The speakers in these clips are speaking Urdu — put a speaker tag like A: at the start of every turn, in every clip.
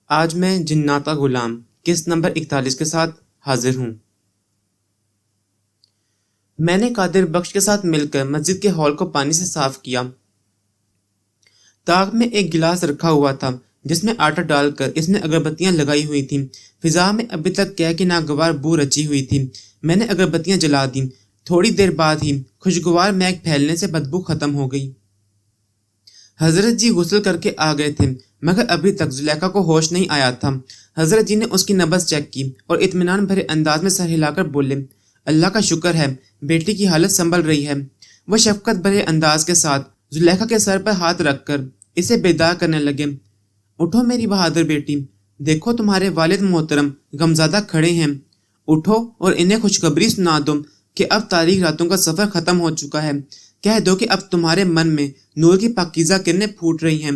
A: آج میں جنات کا غلام قسط نمبر 41 کے ساتھ حاضر ہوں۔ میں نے قادر بخش کے ساتھ مل کر مسجد کے ہال کو پانی سے صاف کیا۔ طاق میں ایک گلاس رکھا ہوا تھا جس میں آٹا ڈال کر اس میں اگربتیاں لگائی ہوئی تھیں۔ فضا میں ابھی تک کہہ کے ناگوار بو رچی ہوئی تھی۔ میں نے اگربتیاں جلا دیں۔ تھوڑی دیر بعد ہی خوشگوار مہک پھیلنے سے بدبو ختم ہو گئی۔ حضرت جی غسل کر کے آ گئے تھے مگر ابھی تک زلیخا کو ہوش نہیں آیا تھا۔ حضرت جی نے اس کی نبض چیک کی اور اطمینان بھرے انداز میں سر ہلا کر بولے، اللہ کا شکر ہے بیٹی کی حالت سنبھل رہی ہے۔ وہ شفقت بھرے انداز کے ساتھ زلیخا کے سر پر ہاتھ رکھ کر اسے بیدار کرنے لگے۔ اٹھو میری بہادر بیٹی، دیکھو تمہارے والد محترم غمزادہ کھڑے ہیں، اٹھو اور انہیں خوشخبری سنا دو کہ اب تاریک راتوں کا سفر ختم ہو چکا ہے۔ کہہ دو کہ اب تمہارے من میں نور کی پاکیزہ کرنیں پھوٹ رہی ہیں۔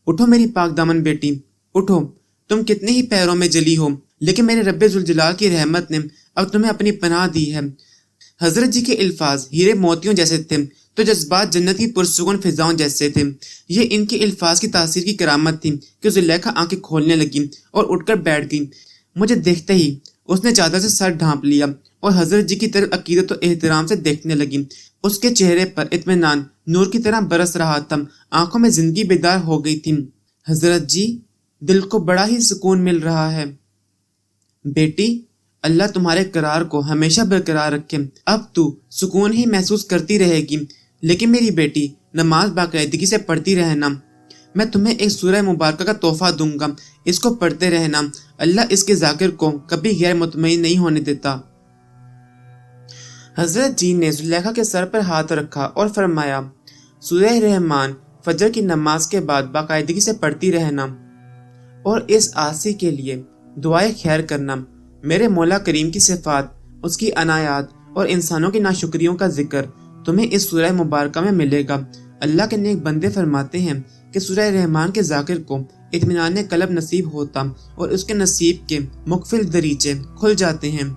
A: اٹھو میری پاک دامن بیٹی، اٹھو، تم کتنے ہی پیروں میں جلی ہو لیکن میرے رب ذوالجلال کی رحمت نے اب تمہیں اپنی پناہ دی ہے۔ حضرت جی کے الفاظ ہیرے موتیوں جیسے تھے تو جذبات جنت کی پرسکون فضاؤں جیسے تھے۔ یہ ان کے الفاظ کی تاثیر کی کرامت تھی کہ زلیخا آنکھیں کھولنے لگی اور اٹھ کر بیٹھ گئی۔ مجھے دیکھتے ہی اس نے چادر سے سر ڈھانپ لیا اور حضرت جی کی طرف عقیدت و احترام سے دیکھنے لگی۔ اس کے چہرے پر اطمینان نور کی طرح برس رہا تھا، آنکھوں میں زندگی بیدار ہو گئی تھی۔ حضرت جی، دل کو بڑا ہی سکون مل رہا ہے۔ بیٹی، اللہ تمہارے قرار کو ہمیشہ برقرار رکھے۔ اب تو سکون ہی محسوس کرتی رہے گی، لیکن میری بیٹی نماز باقاعدگی سے پڑھتی رہنا۔ میں تمہیں ایک سورہ مبارکہ کا تحفہ دوں گا، اس کو پڑھتے رہنا۔ اللہ اس کے ذاکر کو کبھی غیر مطمئن نہیں ہونے دیتا۔ حضرت جی نے زلیخا کے سر پر ہاتھ رکھا اور فرمایا، سورہ رحمان فجر کی نماز کے بعد باقاعدگی سے پڑھتی رہنا اور اس عاصی کے لیے دعائے خیر کرنا۔ میرے مولا کریم کی صفات، اس کی عنایات اور انسانوں کی ناشکریوں کا ذکر تمہیں اس سورہ مبارکہ میں ملے گا۔ اللہ کے نیک بندے فرماتے ہیں کہ سورہ رحمان کے ذاکر کو اطمینان قلب نصیب ہوتا اور اس کے نصیب کے مختلف دریچے کھل جاتے ہیں۔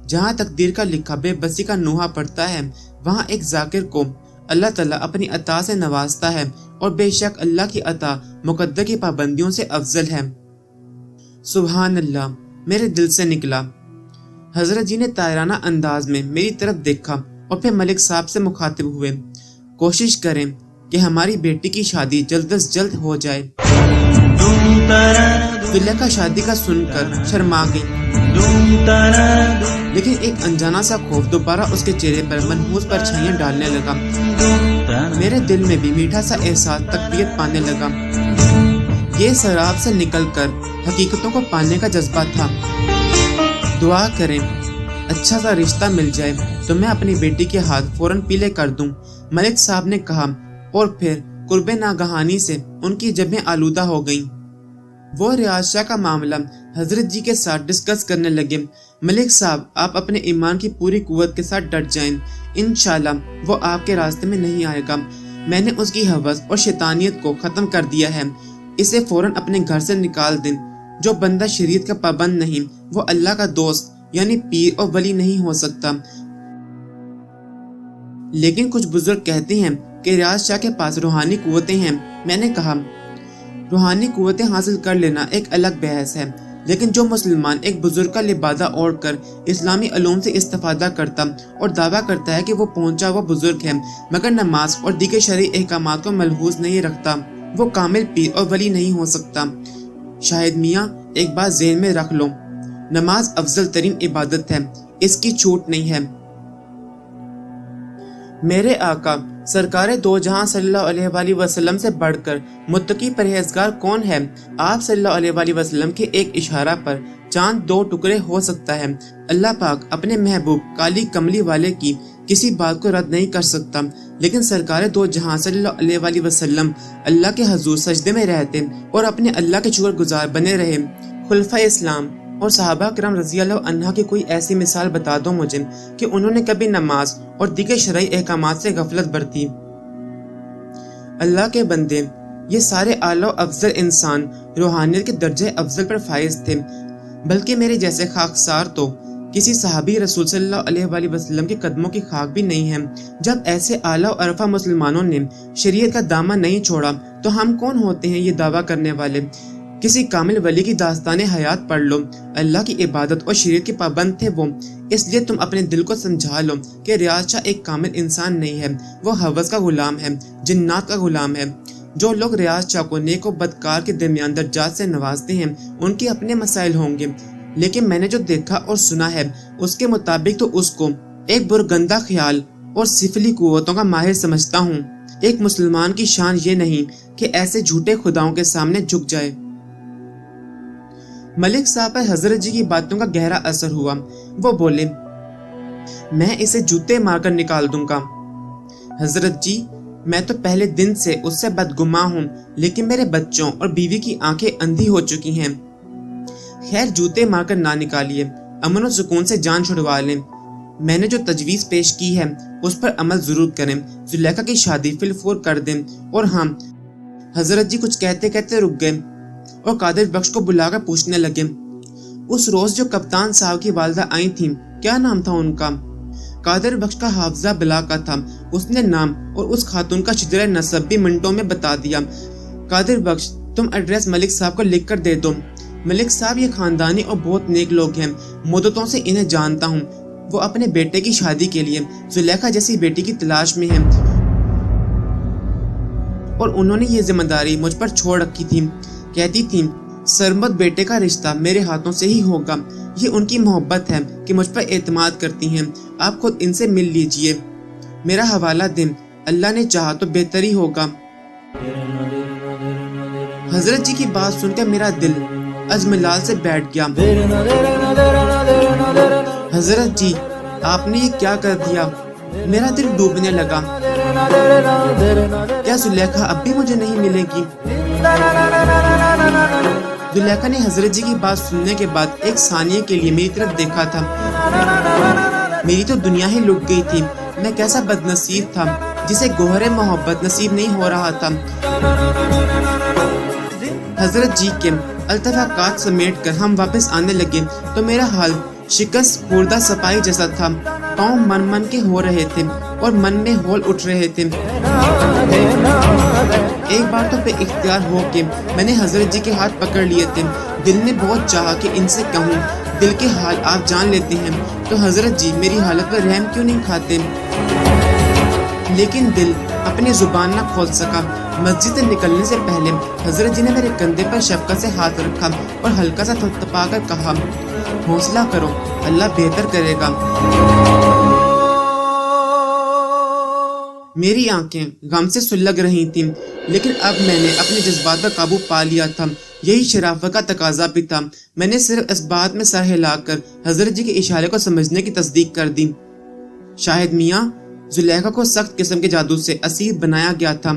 A: جہاں تقدیر کا لکھا بے بسی کا نوحہ پڑتا ہے، وہاں ایک ذاکر کو اللہ تعالیٰ اپنی عطا سے نوازتا ہے، اور بے شک اللہ کی عطا مقدر کی پابندیوں سے افضل ہے۔ سبحان اللہ میرے دل سے نکلا۔ حضرت جی نے طائرانہ انداز میں میری طرف دیکھا اور پھر ملک صاحب سے مخاطب ہوئے، کوشش کریں کہ ہماری بیٹی کی شادی جلد از جلد ہو جائے۔ زلیخا شادی کا سن کر شرما گئی، لیکن ایک انجانا سا خوف دوبارہ اس کے چہرے پر منحوس پرچھائیاں ڈالنے لگا۔ میرے دل میں بھی میٹھا سا احساس تقویت پانے لگا۔ یہ سراب سے نکل کر حقیقتوں کو پانے کا جذبہ تھا۔ دعا کریں اچھا سا رشتہ مل جائے تو میں اپنی بیٹی کے ہاتھ فوراً پیلے کر دوں، ملک صاحب نے کہا، اور پھر قرب ناگہانی سے ان کی جبیں آلودہ ہو گئیں۔ وہ ریاض شاہ کا معاملہ حضرت جی کے ساتھ ڈسکس کرنے لگے۔ ملک صاحب، آپ اپنے ایمان کی پوری قوت کے ساتھ ڈٹ جائیں، انشاءاللہ وہ آپ کے راستے میں نہیں آئے گا۔ میں نے اس کی ہوس اور شیطانیت کو ختم کر دیا ہے، اسے فوراً اپنے گھر سے نکال دیں۔ جو بندہ شریعت کا پابند نہیں وہ اللہ کا دوست یعنی پیر اور ولی نہیں ہو سکتا۔ لیکن کچھ بزرگ کہتے ہیں کہ ریاض شاہ کے پاس روحانی قوتیں ہیں۔ میں نے کہا، روحانی قوتیں حاصل کر لینا ایک الگ بحث ہے، لیکن جو مسلمان ایک بزرگ کا لبادہ اوڑھ کر اسلامی علوم سے استفادہ کرتا اور دعویٰ کرتا ہے کہ وہ پہنچا وہ بزرگ ہے مگر نماز اور دیگر شرعی احکامات کو ملحوظ نہیں رکھتا، وہ کامل پیر اور ولی نہیں ہو سکتا۔ شاہد میاں، ایک بات ذہن میں رکھ لو، نماز افضل ترین عبادت ہے، اس کی چھوٹ نہیں ہے۔ میرے آقا سرکار دو جہاں صلی اللہ علیہ وآلہ وسلم سے بڑھ کر متقی پرہیزگار کون ہے؟ آپ صلی اللہ علیہ وآلہ وسلم کے ایک اشارہ پر چاند دو ٹکڑے ہو سکتا ہے۔ اللہ پاک اپنے محبوب کالی کملی والے کی کسی بات کو رد نہیں کر سکتا، لیکن سرکار دو جہاں صلی اللہ علیہ وآلہ وسلم اللہ کے حضور سجدے میں رہتے اور اپنے اللہ کے شکر گزار بنے رہے۔ خلفائے اسلام اور صحابہ کرام رضی اللہ عنہ کی کوئی ایسی مثال بتا دو مجھے کہ انہوں نے کبھی نماز اور دیگر شرعی احکامات سے غفلت برتی۔ اللہ کے بندے، یہ سارے اعلیٰ و افضل انسان روحانیت کے درجہ افضل پر فائز تھے، بلکہ میرے جیسے خاکسار تو کسی صحابی رسول صلی اللہ علیہ وآلہ وسلم کے قدموں کی خاک بھی نہیں ہے۔ جب ایسے اعلیٰ و عرفہ مسلمانوں نے شریعت کا دامن نہیں چھوڑا تو ہم کون ہوتے ہیں یہ دعویٰ کرنے والے؟ کسی کامل ولی کی داستان حیات پڑھ لو. اللہ کی عبادت اور شریعت کے پابند تھے وہ. اس لیے تم اپنے دل کو سمجھا لو کہ ریاض شاہ ایک کامل انسان نہیں ہے، وہ ہوس کا غلام ہے، جنات کا غلام ہے. جو لوگ ریاض شاہ کو نیک و بدکار کے درمیان درجات سے نوازتے ہیں ان کے اپنے مسائل ہوں گے، لیکن میں نے جو دیکھا اور سنا ہے اس کے مطابق تو اس کو ایک برگندہ خیال اور سفلی قوتوں کا ماہر سمجھتا ہوں. ایک مسلمان کی شان یہ نہیں کہ ایسے جھوٹے خداؤں کے سامنے جھک جائے. ملک صاحب پر حضرت جی کی باتوں کا گہرا اثر ہوا. وہ بولے، میں اسے جوتے مار کر نکال دوں گا. حضرت جی، میں تو پہلے دن سے اس سے بدگماں ہوں، لیکن میرے بچوں اور بیوی کی آنکھیں اندھی ہو چکی ہیں. خیر، جوتے مار کر نہ نکالیے، امن و سکون سے جان چھڑوا لیں. میں نے جو تجویز پیش کی ہے اس پر عمل ضرور کریں. زلیخا کی شادی فی الفور کر دیں. اور ہاں، حضرت جی کچھ کہتے کہتے رک گئے اور قادر بخش کو بلا کر پوچھنے لگے، اس روز جو کپتان صاحب کی والدہ آئی تھیں، کیا نام تھا ان کا؟ قادر بخش کا حافظہ بلا کا تھا. اس نے نام اور اس خاتون کا شجرہ نسب بھی منٹوں میں بتا دیا. قادر بخش، تم ایڈریس ملک صاحب کو لکھ کر دے دو. ملک صاحب یہ خاندانی اور بہت نیک لوگ ہیں، مدتوں سے انہیں جانتا ہوں. وہ اپنے بیٹے کی شادی کے لیے زلیخا جیسی بیٹی کی تلاش میں ہیں اور انہوں نے یہ ذمہ داری مجھ پر چھوڑ رکھی تھی. کہتی تھیں سرمد بیٹے کا رشتہ میرے ہاتھوں سے ہی ہوگا. یہ ان کی محبت ہے کہ مجھ پر اعتماد کرتی ہیں. آپ خود ان سے مل لیجئے. میرا حوالہ دیں، اللہ نے چاہا تو بہتر ہی ہوگا. حضرت جی کی بات سن کر میرا دل اجملال سے بیٹھ گیا. حضرت جی، آپ نے یہ کیا کر دیا؟ میرا دل ڈوبنے لگا. کیا زلیخا اب بھی مجھے نہیں ملے گی؟ زلیخا نے حضرت جی کی بات سننے کے بعد ایک ثانیے کے لیے میری طرف دیکھا تھا. میری تو دنیا ہی لٹ گئی تھی. میں کیسا بد نصیب تھا جسے گوہر محبت نصیب نہیں ہو رہا تھا. حضرت جی کے التفاقات سمیٹ کر ہم واپس آنے لگے تو میرا حال شکست خوردہ سپاہی جیسا تھا. پاؤں من من کے ہو رہے تھے اور من میں ہول اٹھ رہے تھے. ایک بار تو بے اختیار ہو کے میں نے حضرت جی کے ہاتھ پکڑ لیے تھے. دل نے بہت چاہا کہ ان سے کہوں، دل کے حال آپ جان لیتے ہیں، تو حضرت جی میری حالت پر رحم کیوں نہیں کھاتے؟ لیکن دل اپنی زبان نہ کھول سکا. مسجد سے نکلنے سے پہلے حضرت جی نے میرے کندھے پر شفقت سے ہاتھ رکھا اور ہلکا سا تھپتھپا کر کہا، حوصلہ کرو، اللہ بہتر کرے گا. میری آنکھیں غم سے سلگ رہی تھیں، لیکن اب میں نے اپنے جذبات پر قابو پا لیا تھا. یہی شرافت کا تقاضا بھی تھا. میں نے صرف اس بات میں سر ہلا کر حضرت جی کے اشارے کو سمجھنے کی تصدیق کر دی. شاہد میاں، زلیخا کو سخت قسم کے جادو سے اسیر بنایا گیا تھا.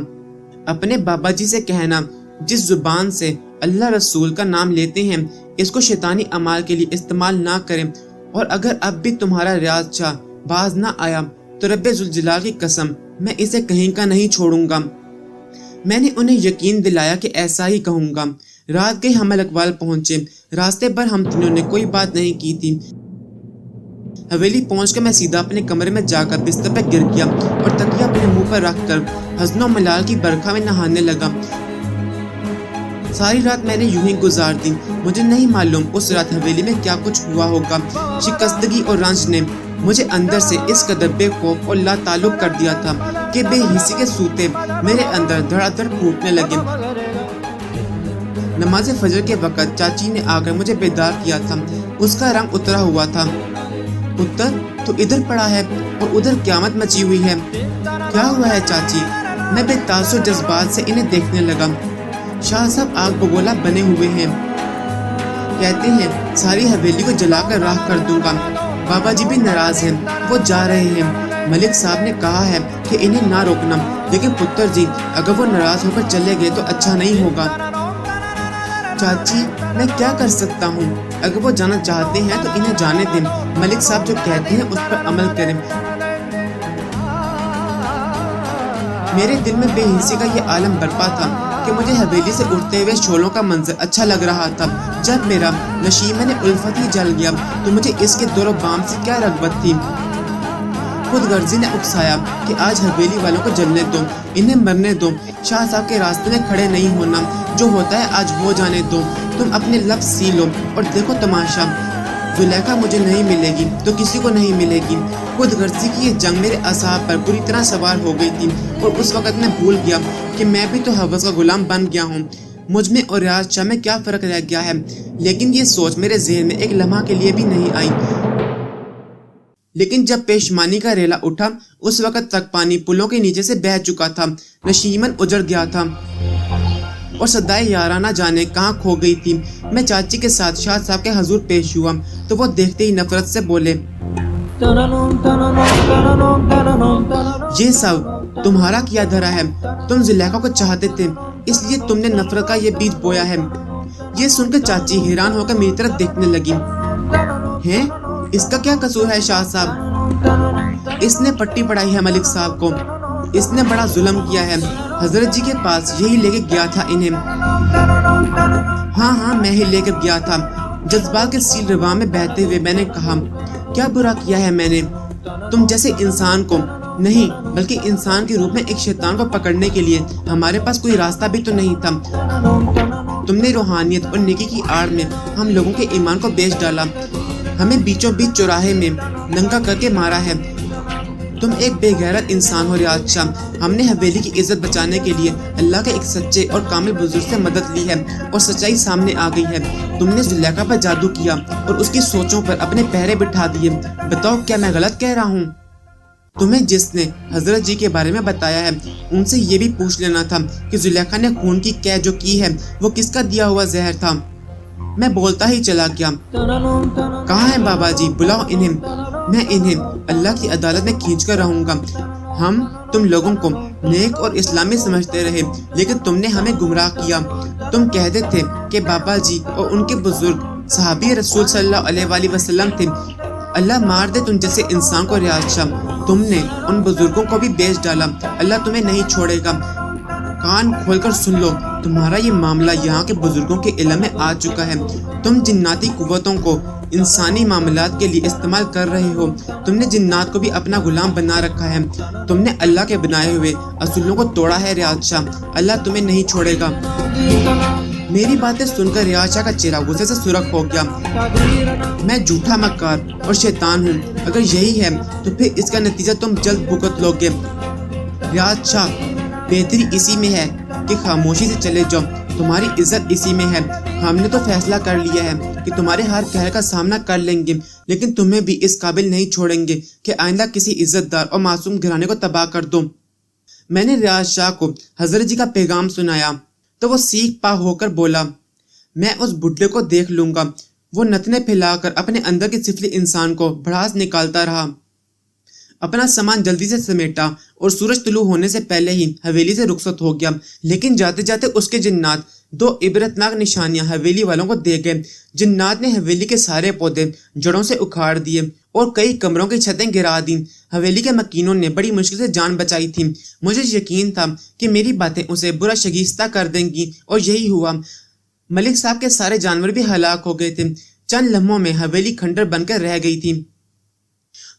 A: اپنے بابا جی سے کہنا جس زبان سے اللہ رسول کا نام لیتے ہیں اس کو شیطانی اعمال کے لیے استعمال نہ کریں. اور اگر اب بھی تمہارا ریاض شاہ باز نہ آیا تو رب ذوالجلال کی قسم میں اسے کہیں کا نہیں چھوڑوں گا. میں نے انہیں یقین دلایا کہ ایسا ہی کہوں گا. رات گئی ہم الاقوال پہنچے. راستے پر ہم تینوں نے کوئی بات نہیں کی تھی. حویلی پہنچ کر میں سیدھا اپنے کمرے میں جا کر بستر پر گر گیا اور تکیہ اپنے منہ پر رکھ کر حزن و ملال کی برکھا میں نہانے لگا. ساری رات میں نے یوں ہی گزار دی. مجھے نہیں معلوم اس رات حویلی میں کیا کچھ ہوا ہوگا. شکستگی اور رنج نے مجھے اندر سے اس قدر بے خوف اور لا تعلق کر دیا تھا کہ بے حسی کے سوتے میرے اندر دھڑا دھڑ پھوٹنے لگے. نماز فجر کے وقت چاچی نے آ کر مجھے بیدار کیا تھا. اس کا رنگ اترا ہوا تھا. پتر تو ادھر پڑا ہے اور ادھر قیامت مچی ہوئی ہے. کیا ہوا ہے چاچی؟ میں بے تاثر جذبات سے انہیں دیکھنے لگا. شاہ صاحب آگ بگولا بنے ہوئے ہیں. کہتے ہیں ساری حویلی کو جلا کر راہ کر دوں گا. بابا جی بھی ناراض ہیں، وہ جا رہے ہیں. ملک صاحب نے کہا ہے کہ انہیں نہ روکنا، لیکن پتر جی اگر وہ ناراض ہو کر چلے گئے تو اچھا نہیں ہوگا. چاچی میں کیا کر سکتا ہوں؟ اگر وہ جانا چاہتے ہیں تو انہیں جانے دیں. ملک صاحب جو کہتے ہیں اس پر عمل کریں. میرے دل میں بے حسی کا یہ عالم برپا تھا کہ مجھے حویلی سے اٹھتے ہوئے شعلوں کا منظر اچھا لگ رہا تھا. جب میرا نشیمن الفت ہی جل گیا تو مجھے اس کے دور و بام سے کیا رغبت تھی. خود غرضی نے اکسایا کہ آج حویلی والوں کو جلنے دو، انہیں مرنے دو، شاہ صاحب کے راستے میں کھڑے نہیں ہونا، جو ہوتا ہے آج ہو جانے دو، تم اپنے لفظ سی لو اور دیکھو تماشا، زلیخا مجھے نہیں ملے گی تو کسی کو نہیں ملے گی۔ خود غرضی کی یہ جنگ میرے اعصاب پر بری طرح سوار ہو گئی تھی اور اس وقت میں بھول گیا کہ میں بھی تو ہوس کا غلام بن گیا ہوں، مجھ میں اور ریاض شاہ میں کیا فرق رہ گیا ہے۔ لیکن یہ سوچ میرے ذہن میں ایک لمحہ کے لیے بھی نہیں آئی، لیکن جب پیشمانی کا ریلا اٹھا اس وقت تک پانی پلوں کے نیچے سے بہہ چکا تھا، نشیمن اجڑ گیا تھا اور صدائے یارانہ جانے کہاں کھو گئی تھی۔ میں چاچی کے ساتھ شاہ صاحب کے حضور پیش ہوا تو وہ دیکھتے ہی نفرت سے بولے، یہ سب تمہارا کیا دھرا ہے، تم زلیخا کو چاہتے تھے اس لیے تم نے نفرت کا یہ بیج بویا ہے۔ یہ سن کر چاچی حیران ہو کر میری طرف دیکھنے لگی، ہیں اس کا کیا قصور ہے شاہ صاحب؟ اس نے پٹی پڑھائی ہے ملک صاحب کو، اس نے بڑا ظلم کیا ہے، حضرت جی کے پاس یہی لے کے گیا تھا انہیں۔ ہاں میں ہی لے کر گیا تھا، جذبات کے سیل رواں میں بہتے ہوئے میں نے کہا، کیا برا کیا ہے میں نے؟ تم جیسے انسان کو نہیں بلکہ انسان کے روپ میں ایک شیطان کو پکڑنے کے لیے ہمارے پاس کوئی راستہ بھی تو نہیں تھا۔ تم نے روحانیت اور نیکی کی آڑ میں ہم لوگوں کے ایمان کو بیچ ڈالا، ہمیں بیچوں بیچ چوراہے میں ننگا کر کے مارا ہے۔ تم ایک بے غیرت انسان ہو ریاض شاہ۔ ہم نے حویلی کی عزت بچانے کے لیے اللہ کے ایک سچے اور کامل بزرگ سے مدد لی ہے اور سچائی سامنے آ گئی ہے۔ تم نے زلیخا پر جادو کیا اور اس کی سوچوں پر اپنے پہرے بٹھا دیے۔ بتاؤ کیا میں غلط کہہ رہا ہوں؟ تمہیں جس نے حضرت جی کے بارے میں بتایا ہے ان سے یہ بھی پوچھ لینا تھا کہ زلیخا نے خون کی قے جو کی ہے وہ کس کا دیا ہوا زہر تھا۔ میں بولتا ہی چلا گیا، کہاں ہیں بابا جی؟ بلاؤ انہیں، میں انہیں اللہ کی عدالت میں کھینچ کر رہوں گا۔ ہم تم لوگوں کو نیک اور اسلامی سمجھتے رہے لیکن تم نے ہمیں گمراہ کیا۔ تم کہتے تھے کہ بابا جی اور ان کے بزرگ صحابی رسول صلی اللہ علیہ وآلہ وسلم تھے۔ اللہ مار دے تم جیسے انسان کو ریاض شاہ، تم نے ان بزرگوں کو بھی بیچ ڈالا، اللہ تمہیں نہیں چھوڑے گا۔ کان کھول کر سن لو، تمہارا یہ معاملہ یہاں کے بزرگوں کے علم میں آ چکا ہے۔ تم جناتی قوتوں کو انسانی معاملات کے لیے استعمال کر رہے ہو، تم نے جنات کو بھی اپنا غلام بنا رکھا ہے، تم نے اللہ کے بنائے ہوئے اصولوں کو توڑا ہے ریاض شاہ، اللہ تمہیں نہیں چھوڑے گا۔ میری باتیں سن کر ریاض شاہ کا چہرہ غصے سے سرخ ہو گیا۔ میں جھوٹا مکار اور شیطان ہوں، اگر یہی ہے تو پھر اس کا نتیجہ تم جلد بھگت لو گے۔ ریاض شاہ، بہتری اسی میں ہے کہ خاموشی سے چلے جاؤ، تمہاری عزت اسی میں ہے۔ ہم نے تو فیصلہ کر لیا ہے کہ تمہارے ہر قہر کا سامنا کر لیں گے، لیکن تمہیں بھی اس قابل نہیں چھوڑیں گے کہ آئندہ کسی عزت دار اور معصوم گھرانے کو تباہ کر دو۔ میں نے ریاض شاہ کو حضرت جی کا پیغام سنایا تو وہ سیکھ پا ہو کر بولا، میں اس بڈھے کو دیکھ لوں گا۔ وہ نتنے پھیلا کر اپنے اندر کے سفلی انسان کو بھڑاس نکالتا رہا، اپنا سامان جلدی سے سمیٹا اور سورج طلوع ہونے سے پہلے ہی حویلی سے رخصت ہو گیا۔ لیکن جاتے جاتے اس کے جنات دو عبرتناک نشانیاں حویلی والوں کو دے گئے۔ جنات نے حویلی کے سارے پودے جڑوں سے اکھاڑ دیے اور کئی کمروں کی چھتیں گرا دیں۔ حویلی کے مکینوں نے بڑی مشکل سے جان بچائی تھی۔ مجھے یقین تھا کہ میری باتیں اسے برا شگیستہ کر دیں گی اور یہی ہوا۔ ملک صاحب کے سارے جانور بھی ہلاک ہو گئے تھے۔ چند لمحوں میں حویلی کھنڈر بن کر رہ گئی تھی۔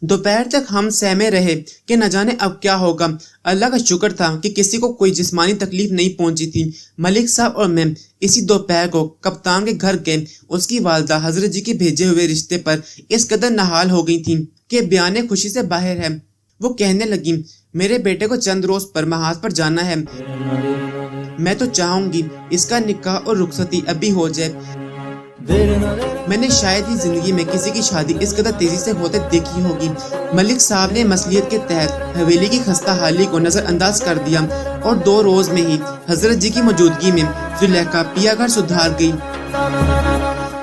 A: دوپہر تک ہم سہمے رہے کہ نہ جانے اب کیا ہوگا۔ اللہ کا شکر تھا کہ کسی کو کوئی جسمانی تکلیف نہیں پہنچی تھی۔ ملک صاحب اور میں اسی دوپہر کو کپتان کے گھر گئے۔ اس کی والدہ حضرت جی کے بھیجے ہوئے رشتے پر اس قدر نہال ہو گئی تھیں کہ بیان خوشی سے باہر ہے۔ وہ کہنے لگی، میرے بیٹے کو چند روز پر محاذ پر جانا ہے، میں تو چاہوں گی اس کا نکاح اور رخصتی ابھی ہو جائے۔ میں نے شاید ہی زندگی میں کسی کی شادی اس قدر تیزی سے ہوتے دیکھی ہوگی۔ ملک صاحب نے مصلیحت کے تحت حویلی کی خستہ حالی کو نظر انداز کر دیا اور 2 روز میں ہی حضرت جی کی موجودگی میں زلیخا پیا گھر سدھار گئی۔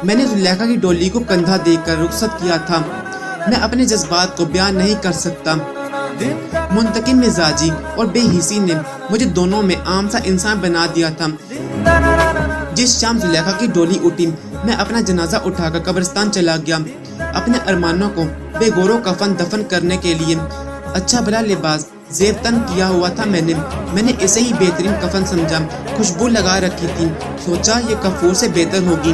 A: میں نے زلیخا کی ڈولی کو کندھا دے کر رخصت کیا تھا۔ میں اپنے جذبات کو بیان نہیں کر سکتا۔ منتقم مزاجی اور بے حسی نے مجھے دونوں میں عام سا انسان بنا دیا تھا۔ جس شام زلیخا کی ڈولی اٹھی، میں اپنا جنازہ اٹھا کر قبرستان چلا گیا، اپنے ارمانوں کو بے غور و کفن دفن کرنے کے لیے۔ اچھا بھلا لباس زیب تن کیا ہوا تھا میں نے اسے ہی بہترین کفن سمجھا۔ خوشبو لگا رکھی تھی، سوچا یہ کفور سے بہتر ہوگی۔